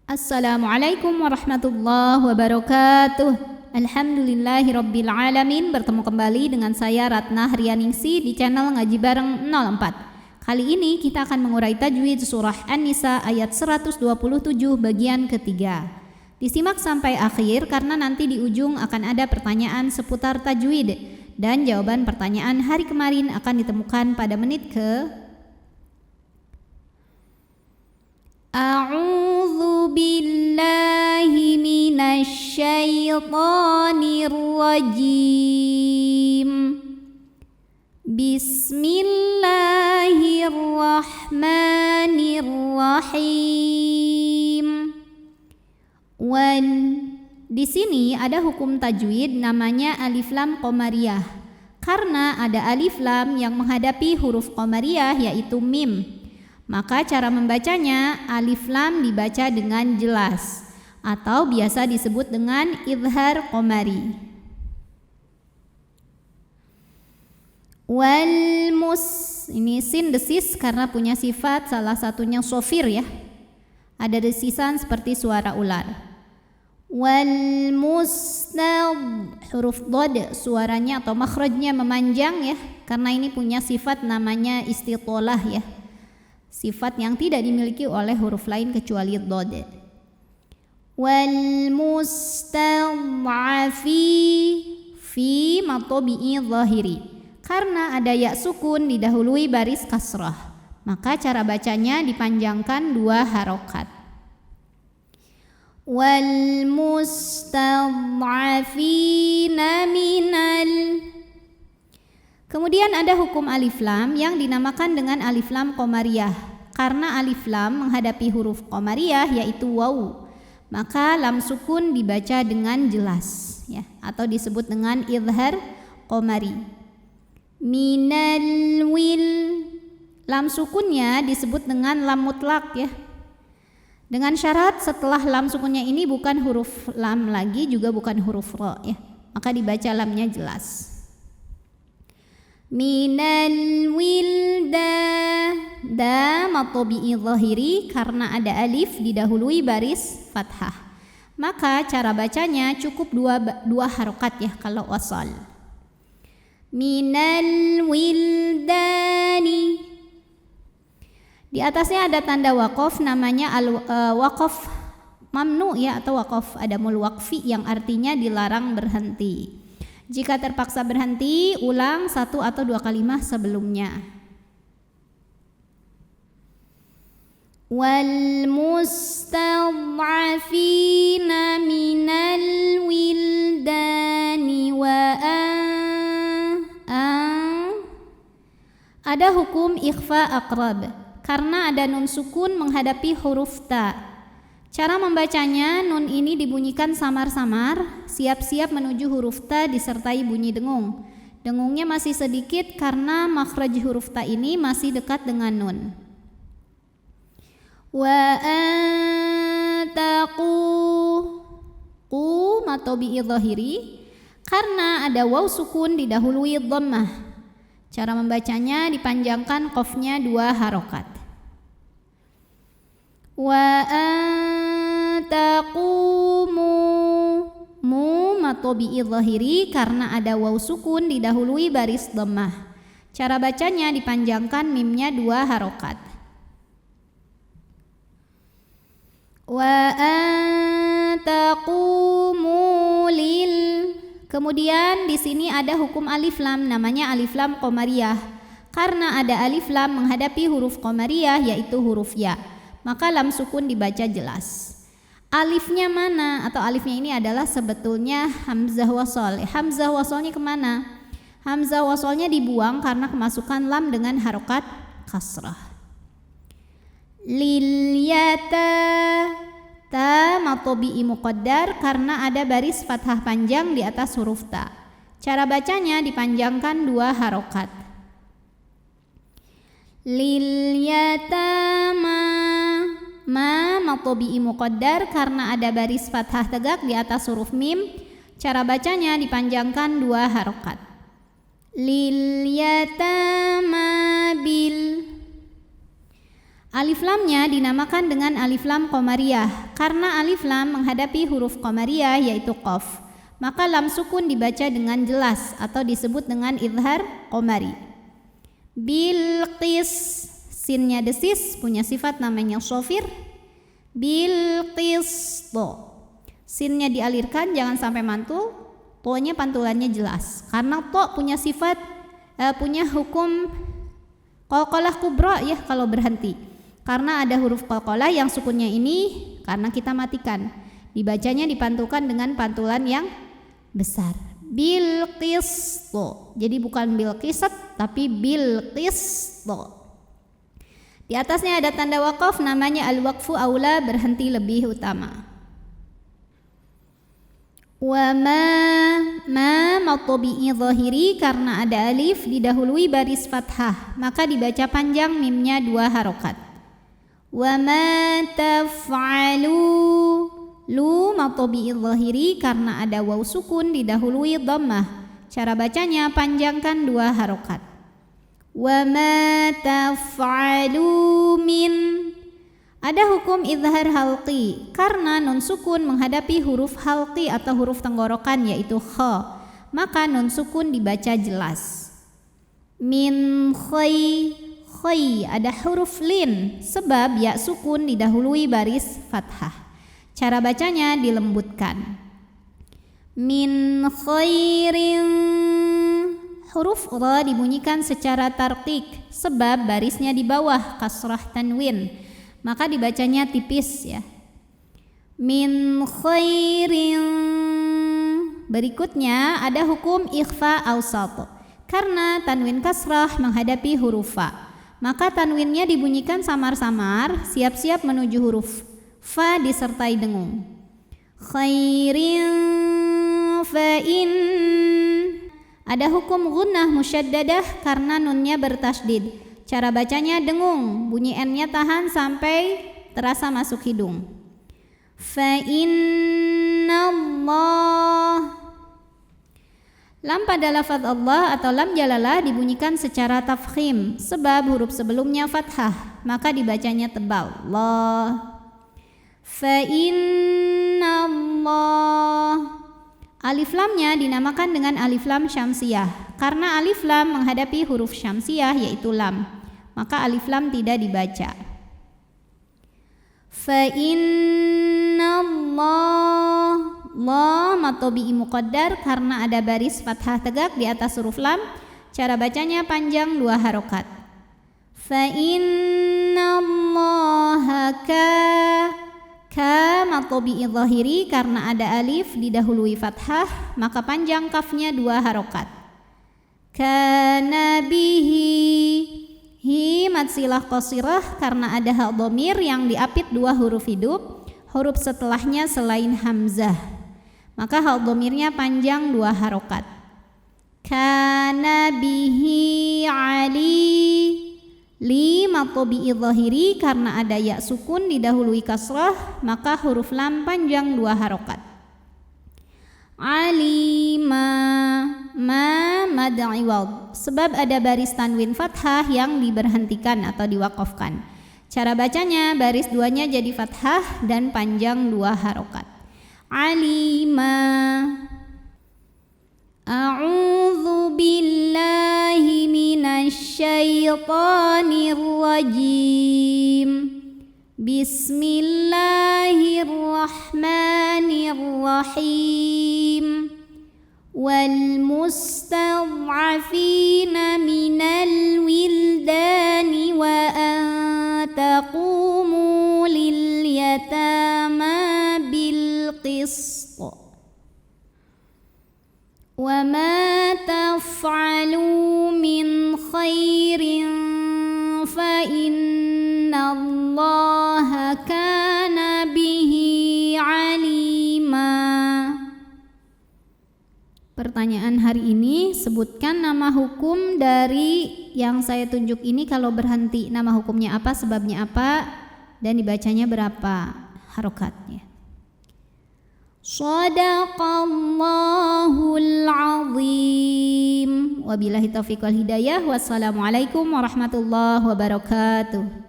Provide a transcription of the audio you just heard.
Assalamualaikum warahmatullahi wabarakatuh. Alhamdulillahirabbil alamin. Bertemu kembali dengan saya Ratna Hrianingsi di channel Ngaji Bareng 04. Kali ini kita akan mengurai tajwid surah An-Nisa ayat 127 bagian ketiga. Disimak sampai akhir karena nanti di ujung akan ada pertanyaan seputar tajwid dan jawaban pertanyaan hari kemarin akan ditemukan pada menit ke A'udzu billahi minasy syaithanir rajim. Bismillahirrahmanirrahim. Di sini ada hukum tajwid namanya alif lam qamariyah. Karena ada alif lam yang menghadapi huruf qamariyah yaitu mim, maka cara membacanya alif lam dibaca dengan jelas atau biasa disebut dengan idhar qamari. Ini sin desis karena punya sifat salah satunya sofir ya. Ada desisan seperti suara ular. Huruf dhad suaranya atau makhrajnya memanjang ya, karena ini punya sifat namanya istitolah ya. Sifat yang tidak dimiliki oleh huruf lain kecuali dhad. Wal mustad'afi fi matobi'i zahiri. Karena ada ya sukun didahului baris kasrah, maka cara bacanya dipanjangkan 2 harokat. Wal mustad'afina minal. Kemudian ada hukum alif lam yang dinamakan dengan alif lam qamariyah. Karena alif lam menghadapi huruf qamariyah yaitu waw, maka lam sukun dibaca dengan jelas ya, atau disebut dengan idhar qamari. Minal wil, lam sukunnya disebut dengan lam mutlak ya. Dengan syarat setelah lam sukunnya ini bukan huruf lam lagi, juga bukan huruf ra ya, maka dibaca lamnya jelas. Minal wilda, da matobi'i zahiri karena ada alif didahului baris fathah, maka cara bacanya cukup dua harokat ya kalau wasal. Minal wildani, di atasnya ada tanda waqaf namanya waqaf mamnu ya, atau waqaf adamul waqfi yang artinya dilarang berhenti. Jika terpaksa berhenti, ulang 1 atau 2 kalimat sebelumnya. Wal mustad'afina minal wildani ada hukum ikhfa aqrab karena ada nun sukun menghadapi huruf ta. Cara membacanya, nun ini dibunyikan samar-samar, siap-siap menuju huruf ta disertai bunyi dengung. Dengungnya masih sedikit karena makhraj huruf ta ini masih dekat dengan nun. Wa antaqu, qu matobi'i zahiri karena ada waw sukun didahului dhammah. Cara membacanya dipanjangkan qafnya 2 harokat. Wa antaqumu, mu matobi'i zahiri karena ada waw sukun didahului baris dhammah. Cara bacanya dipanjangkan mimnya 2 harokat. Wa antaqumu lil. Kemudian di sini ada hukum alif lam namanya alif lam qamariyah. Karena ada alif lam menghadapi huruf qamariyah yaitu huruf ya, maka lam sukun dibaca jelas. Alifnya mana? Atau alifnya ini adalah sebetulnya hamzah wasol. Hamzah wasolnya kemana? Hamzah wasolnya dibuang karena kemasukan lam dengan harokat kasrah. Lil yata, ta matobi'i muqaddar karena ada baris fathah panjang di atas huruf ta. Cara bacanya dipanjangkan 2 harokat. Lil yatama, ma matobi'i muqaddar karena ada baris fathah tegak di atas huruf mim. Cara bacanya dipanjangkan 2 harokat. Lil yatama bil, Alif lamnya dinamakan dengan alif lam qamariyah karena alif lam menghadapi huruf qamariyah yaitu qaf. Maka lam sukun dibaca dengan jelas atau disebut dengan idhar qamari. Bilqis, sinnya desis punya sifat namanya shafir. Bilqis, to. Sinnya dialirkan jangan sampai mantul, to-nya pantulannya jelas. Karena to punya sifat punya hukum qalqalah kubra ya kalau berhenti. Karena ada huruf qalqalah yang sukunnya ini karena kita matikan. Dibacanya dipantulkan dengan pantulan yang besar. Bilqis, to. Jadi bukan bilqisat tapi bilqis, to. Di atasnya ada tanda waqaf namanya al-waqfu aula, berhenti lebih utama. Wa ma matobi'i zahiri karena ada alif didahului baris fathah maka dibaca panjang mimnya 2 harokat. Wa ma taf'alu, lu matobi'i zahiri karena ada waw sukun didahului dhammah. Cara bacanya panjangkan 2 harokat. Wa ma taf'alu min, ada hukum izhar halqi karena nun sukun menghadapi huruf halqi atau huruf tenggorokan yaitu kha, maka nun sukun dibaca jelas. Min khai, ada huruf lin sebab ya sukun didahului baris fathah. Cara bacanya dilembutkan. Min khairin, huruf ra dibunyikan secara tarqiq sebab barisnya di bawah kasrah tanwin, maka dibacanya tipis ya. Min khairin. Berikutnya ada hukum ikhfa awsat karena tanwin kasrah menghadapi huruf fa, maka tanwinnya dibunyikan samar-samar siap-siap menuju huruf fa disertai dengung. Khairin fa'in, ada hukum gunnah musyaddadah karena nunnya bertasdid. Cara bacanya dengung, bunyi n-nya tahan sampai terasa masuk hidung. Fa'innallah. Lam pada lafaz Allah atau lam jalalah dibunyikan secara tafkhim sebab huruf sebelumnya fathah, maka dibacanya tebal. Allah. Fa'innallah. Alif lamnya dinamakan dengan alif lam syamsiyah karena alif lam menghadapi huruf syamsiyah yaitu lam, maka alif lam tidak dibaca. Fa'innallah. La matobi'i muqaddar karena ada baris fathah tegak di atas huruf lam. Cara bacanya panjang 2 harokat. Fa'innallaha ka matobi'i zahiri karena ada alif didahului fathah maka panjang kafnya 2 harokat. Kana bihi, mad silah qasirah karena ada hak dhamir yang diapit 2 huruf hidup, huruf setelahnya selain hamzah, maka hak dhamirnya panjang 2 harokat. Kana bihi ali, li matobi'i zahiri karena ada ya sukun didahului kasrah maka huruf lam panjang 2 harokat. Alima, ma mad iwad sebab ada baris tanwin fathah yang diberhentikan atau diwaqafkan. Cara bacanya baris 2-nya jadi fathah dan panjang 2 harokat. Alima. A'udzu billahi minasy syaithanir rajim. Bismillahirrahmanirrahim. Wal mustad'afina minal wildani wa an taqumu lil yatama bil qist. Wa ma taf'alu min khairin fa innallaha kana bihi alima. Pertanyaan hari ini, sebutkan nama hukum dari yang saya tunjuk ini kalau berhenti. Nama hukumnya apa, sebabnya apa, dan dibacanya berapa harokatnya. Shadaqallahul azim. Wabillahi taufiq wal hidayah. Wassalamualaikum warahmatullahi wabarakatuh.